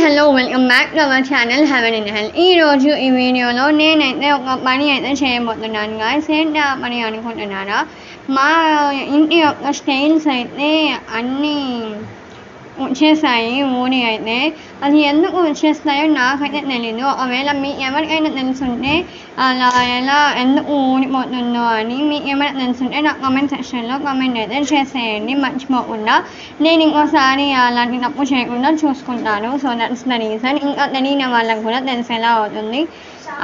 Hello welcome back to our channel haven in హెల్. ఈరోజు ఈ వీడియోలో నేనైతే ఒక పని అయితే చేయబోతున్నాను గాయ్స్. ఏంటి ఆ పని అనుకుంటున్నారా? మా ఇంటి యొక్క స్టైల్స్ అయితే అన్నీ వచ్చేసాయి ఊరి అయితే. అది ఎందుకు వచ్చేస్తాయో నాకైతే తెలీదు. ఒకవేళ మీకు ఎవరికైనా తెలుసుంటే అలా ఎలా ఎందుకు ఊడిపోతుందో అని మీకు ఏమైనా తెలుసుంటే నా కామెంట్ సెక్షన్లో కామెంట్ అయితే చేసేయండి మర్చిపోకుండా. నేను ఇంకోసారి అలాంటి తప్పు చేయకుండా చూసుకుంటాను. So that's the reason. ఇంకా తెలియని వాళ్ళకు కూడా తెలిసేలా అవుతుంది,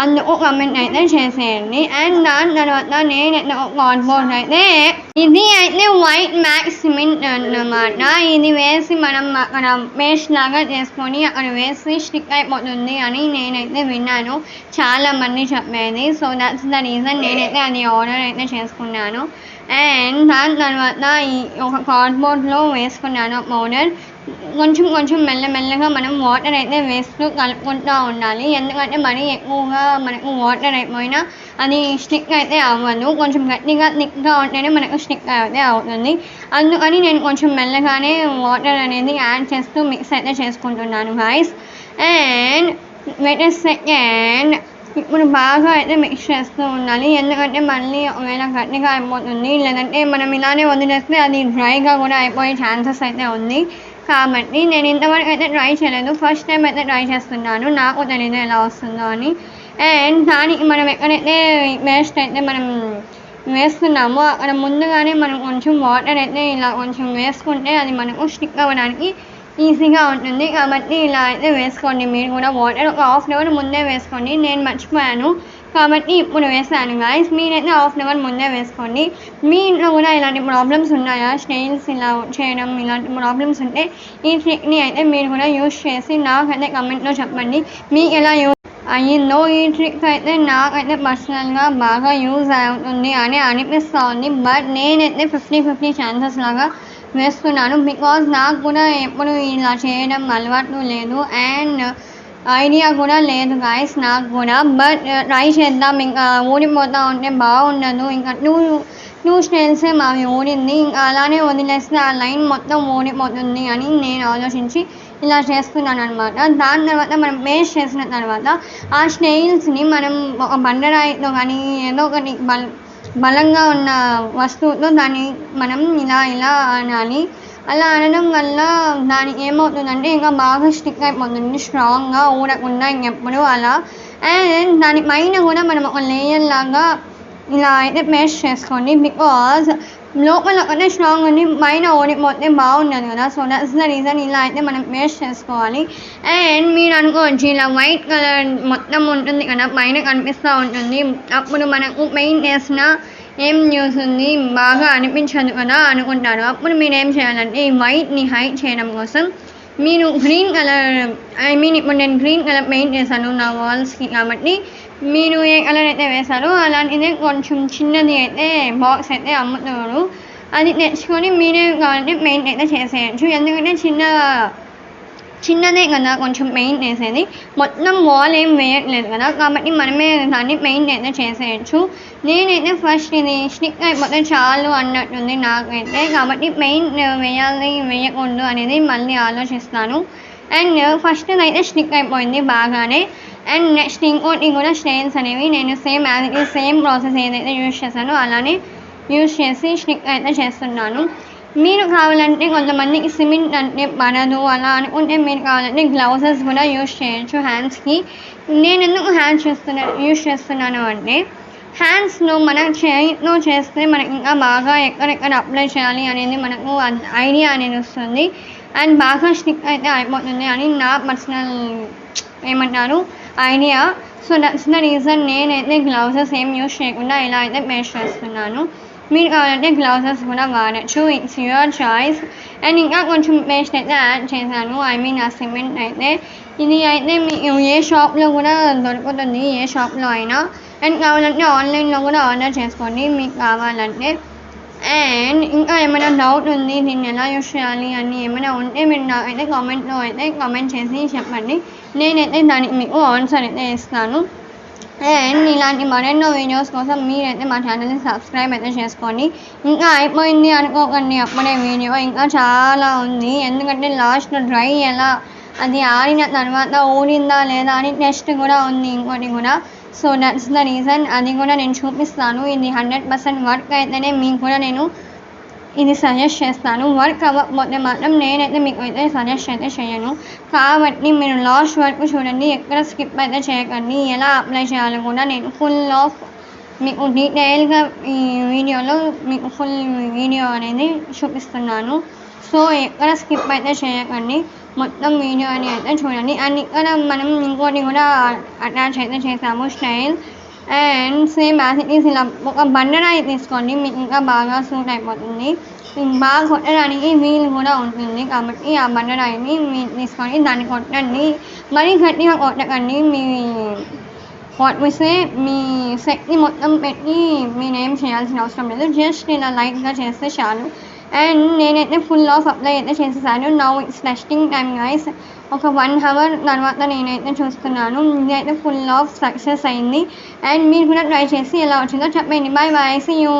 అందుకు కామెంట్ అయితే చేసేయండి. అండ్ దాని తర్వాత నేనైతే ఒక కార్డ్బోర్డ్ అయితే ఇది అయితే వైట్ మ్యాక్స్ సిమెంట్ అన్నమాట. ఇది వేసి మనం అక్కడ పేస్ట్ లాగా చేసుకొని అక్కడ వేసి స్టిక్ అయిపోతుంది అని నేనైతే విన్నాను, చాలా మంది చెప్పేది. సో దట్స్ ద రీజన్ నేనైతే అది ఆర్డర్ అయితే చేసుకున్నాను. అండ్ దాని తర్వాత ఈ ఒక కార్డ్బోర్డ్లో వేసుకున్నాను పౌడర్. కొంచెం మెల్లమెల్లగా మనం వాటర్ అయితే వేస్తూ కలుపుకుంటూ ఉండాలి, ఎందుకంటే మరీ ఎక్కువగా మనకు వాటర్ అయిపోయినా అది స్టిక్ అయితే అవ్వదు. కొంచెం గట్టిగా థిక్గా ఉంటేనే మనకు స్టిక్ అయితే అవుతుంది. అందుకని నేను కొంచెం మెల్లగానే వాటర్ అనేది యాడ్ చేస్తూ మిక్స్ అయితే చేసుకుంటున్నాను guys. And wait a second. ఇప్పుడు బాగా అయితే మిక్స్ చేస్తూ ఉండాలి, ఎందుకంటే మళ్ళీ ఒకవేళ గట్టిగా అయిపోతుంది, లేదంటే మనం ఇలానే వదిలేస్తే అది డ్రైగా కూడా అయిపోయే ఛాన్సెస్ అయితే ఉంది. కాబట్టి నేను ఇంతవరకు అయితే ట్రై చేయలేదు, ఫస్ట్ టైం అయితే ట్రై చేస్తున్నాను. నాకు తెలియదు ఎలా వస్తుందో అని. అండ్ దానికి మనం ఎక్కడైతే పేస్ట్ అయితే మనం వేస్తున్నామో అక్కడ ముందుగానే మనం కొంచెం వాటర్ అయితే ఇలా కొంచెం వేసుకుంటే అది మనకు స్టిక్ అవ్వడానికి ఈజీగా ఉంటుంది. కాబట్టి ఇలా అయితే వేసుకోండి మీరు కూడా. వాటర్ ఒక హాఫ్ అన్ అవర్ ముందే వేసుకోండి. నేను మర్చిపోయాను కాబట్టి ఇప్పుడు వేసాను గాయస్. మీరైతే హాఫ్ అన్ అవర్ ముందే వేసుకోండి. మీ ఇంట్లో కూడా ఇలాంటి ప్రాబ్లమ్స్ ఉన్నాయా? స్టైల్స్ ఇలా చేయడం ఇలాంటి ప్రాబ్లమ్స్ ఉంటే ఈ ట్రిక్ని అయితే మీరు కూడా యూజ్ చేసి నాకైతే కమెంట్లో చెప్పండి మీకు ఎలా యూజ్ అయ్యిందో. ఈ ట్రిక్ అయితే నాకైతే పర్సనల్గా బాగా యూజ్ అవుతుంది అని అనిపిస్తుంది. బట్ నేనైతే 50-50 ఛాన్సెస్ లాగా వేస్తున్నాను, బికాజ్ నాకు కూడా ఎప్పుడు ఇలా చేయడం అలవాటు లేదు అండ్ ఐడియా కూడా లేదు గాయస్ నాకు కూడా. బట్ ట్రై చేద్దాం, ఇంకా ఊడిపోతూ ఉంటే బాగుండదు. ఇంకా టూ స్టైల్సే మావి ఊడింది, ఇంకా అలానే వదిలేస్తే ఆ లైన్ మొత్తం ఊడిపోతుంది అని నేను ఆలోచించి ఇలా చేస్తున్నాను అనమాట. దాని తర్వాత మనం పేస్ట్ చేసిన తర్వాత ఆ స్టైల్స్ని మనం ఒక బండరాయితో కానీ ఏదో ఒకటి బలంగా ఉన్న వస్తువుతో దాన్ని మనం ఇలా అనాలి. అలా అనడం వల్ల దానికి ఏమవుతుందంటే ఇంకా బాగా స్టిక్ అయిపోతుంది, స్ట్రాంగ్గా ఊడకుండా ఇంకెప్పుడు అలా. అండ్ దాని పైన కూడా మనం ఒక లేయర్ లాగా ఇలా అయితే పేస్ట్ చేసుకోండి, బికాజ్ లోపల ఒకటే స్ట్రాంగ్ ఉంది, పైన ఓడిపోతే బాగుండదు కదా. సో దట్స్ ద రీజన్ ఇలా అయితే మనం పేస్ట్ చేసుకోవాలి. అండ్ మీరు అనుకోవచ్చు ఇలా వైట్ కలర్ మొత్తం ఉంటుంది కదా, పైన కనిపిస్తూ ఉంటుంది, అప్పుడు మనకు పెయింట్ వేసిన ఏం యూస్ ఉంది, బాగా అనిపించదు కదా అనుకుంటారు. అప్పుడు మీరు ఏం చేయాలంటే ఈ వైట్ని హైడ్ చేయడం కోసం మీరు గ్రీన్ కలర్ ఇప్పుడు నేను గ్రీన్ కలర్ పెయింట్ చేశాను నా వాల్స్కి, కాబట్టి మీరు ఏ కలర్ అయితే వేశారో అలాంటిదే కొంచెం చిన్నది అయితే బాక్స్ అయితే అమ్ముతారు, అది తెచ్చుకొని మీరే కావాలంటే పెయింట్ అయితే చేసేయచ్చు. ఎందుకంటే చిన్నదే కదా కొంచెం పెయింట్ వేసేది, మొత్తం వాల్ ఏం వేయట్లేదు కదా, కాబట్టి మనమే దాన్ని పెయింట్ అయితే చేసేయచ్చు. నేనైతే ఫస్ట్ ఇది స్టిక్ అయిపోతే చాలు అన్నట్టుంది నాకైతే, కాబట్టి పెయింట్ వేయాలి వేయకూడదు అనేది మళ్ళీ ఆలోచిస్తాను. అండ్ ఫస్ట్ అయితే స్టిక్ అయిపోయింది బాగానే. అండ్ నెక్స్ట్ ఇంకోటి కూడా స్టైల్స్ అనేవి నేను సేమ్ ప్రాసెస్ ఏదైతే యూజ్ చేశానో అలానే యూజ్ చేసి స్టిక్ అయితే చేస్తున్నాను. మీరు కావాలంటే కొంతమందికి సిమెంట్ అంటే పడదు, అలా అనుకుంటే మీరు కావాలంటే గ్లౌజెస్ కూడా యూజ్ చేయొచ్చు హ్యాండ్స్కి. నేను ఎందుకు హ్యాండ్స్ యూజ్ చేస్తున్నాను అంటే హ్యాండ్స్లో మనం చేతిలో చేస్తే మనకి ఇంకా బాగా ఎక్కడెక్కడ అప్లై చేయాలి అనేది మనకు ఐడియా అనేది వస్తుంది అండ్ బాగా స్టిక్ అయితే అయిపోతుంది అని నా పర్సనల్ ఏమంటారు idea. So that's the reason నేనైతే గ్లౌజెస్ ఏం యూజ్ చేయకుండా ఇలా అయితే పేస్ట్ చేస్తున్నాను. మీరు కావాలంటే గ్లౌజెస్ కూడా వాడచ్చు, ఇట్స్ యువర్ చాయిస్. అండ్ ఇంకా కొంచెం పేస్ట్ అయితే యాడ్ చేశాను, ఆ సిమెంట్ అయితే. ఇది అయితే మీకు ఏ షాప్లో కూడా దొరుకుతుంది, ఏ షాప్లో అయినా. అండ్ కావాలంటే ఆన్లైన్లో కూడా ఆర్డర్ చేసుకోండి మీకు కావాలంటే. అండ్ ఇంకా ఏమైనా డౌట్ ఉంది దీన్ని ఎలా యూజ్ చేయాలి అని ఏమైనా ఉంటే మీరు నాకైతే కామెంట్లో అయితే కామెంట్ చేసి చెప్పండి, నేనైతే దానికి మీకు ఆన్సర్ అయితే ఇస్తాను. అండ్ ఇలాంటి మరెన్నో వీడియోస్ కోసం మీరైతే మా ఛానల్ని సబ్స్క్రైబ్ అయితే చేసుకోండి. ఇంకా అయిపోయింది అనుకోకండి అప్పుడే వీడియో, ఇంకా చాలా ఉంది. ఎందుకంటే లాస్ట్లో డ్రై ఎలా అది ఆరిన తర్వాత ఊరిందా లేదా అని టెస్ట్ కూడా ఉంది ఇంకోటి కూడా. So that's the reason. అది కూడా నేను చూపిస్తాను. ఇది 100% వర్క్ అయితేనే మీకు కూడా నేను ఇది సజెస్ట్ చేస్తాను. వర్క్ అవ్వకపోతే మాత్రం నేనైతే మీకు అయితే సజెస్ట్ అయితే చేయను. కాబట్టి మీరు లాస్ట్ వరకు చూడండి. ఎక్కడ స్కిప్ అయితే చేయకండి. ఎలా అప్లై చేయాలో కూడా నేను మీకు డీటెయిల్గా ఈ వీడియోలో మీకు ఫుల్ వీడియో అనేది చూపిస్తున్నాను. సో ఎక్కడ స్కిప్ అయితే చేయకండి. మొత్తం వీడియోని అయితే చూడండి. అండ్ ఇక్కడ మనం ఇంకోటి కూడా అటాచ్ అయితే చేసాము style. And same as it is ఇలా ఒక బండరాయి తీసుకోండి. మీకు ఇంకా బాగా సూట్ అయిపోతుంది. బాగా కొట్టడానికి వీలు కూడా ఉంటుంది. కాబట్టి ఆ బండరాయిని మీరు తీసుకొని దాన్ని కొట్టండి. మరీ గట్టిగా కొట్టకండి. మీ శక్తి మొత్తం పెట్టి మీరేం చేయాల్సిన అవసరం లేదు. జస్ట్ ఇలా లైట్గా చేస్తే చాలు. అండ్ నేనైతే ఫుల్ ఆఫ్ అప్లై అయితే చేసేసాను. Now it's testing time guys. ఒక 1 hour తర్వాత నేనైతే చూస్తున్నాను. ఇదైతే ఫుల్ ఆఫ్ సక్సెస్ అయింది. అండ్ మీరు కూడా ట్రై చేసి ఎలా వచ్చిందో చెప్పండి. Bye bye, see you.